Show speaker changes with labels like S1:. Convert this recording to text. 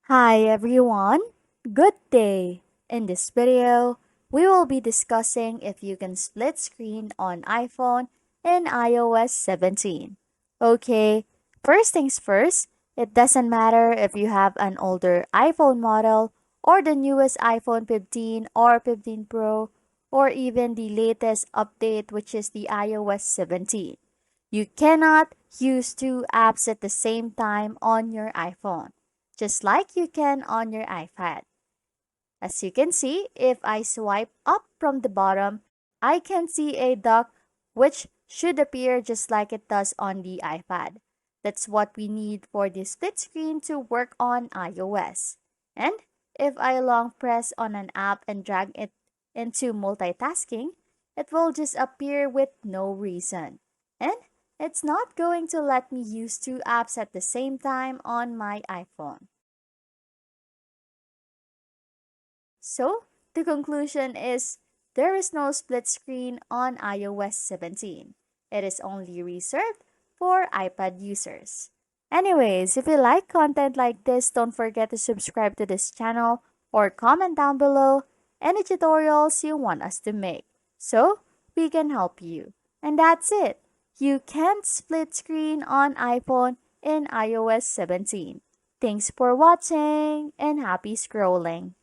S1: Hi everyone, good day. In this video, we will be discussing if you can split screen on iPhone in iOS 17. Okay, first things first, it doesn't matter if you have an older iPhone model or the newest iPhone 15 or 15 Pro or even the latest update which is the iOS 17. You cannot use two apps at the same time on your iPhone just like you can on your iPad. As you can see, if I swipe up from the bottom, I can see a dock which should appear just like it does on the iPad. That's what we need for the split screen to work on iOS. And if I long press on an app and drag it into multitasking, it will just appear with no reason. And it's not going to let me use two apps at the same time on my iPhone. So, the conclusion is there is no split screen on iOS 17. It is only reserved for iPad users. Anyways, if you like content like this, don't forget to subscribe to this channel or comment down below any tutorials you want us to make so we can help you. And that's it. You can split screen on iPhone in iOS 17. Thanks for watching and happy scrolling.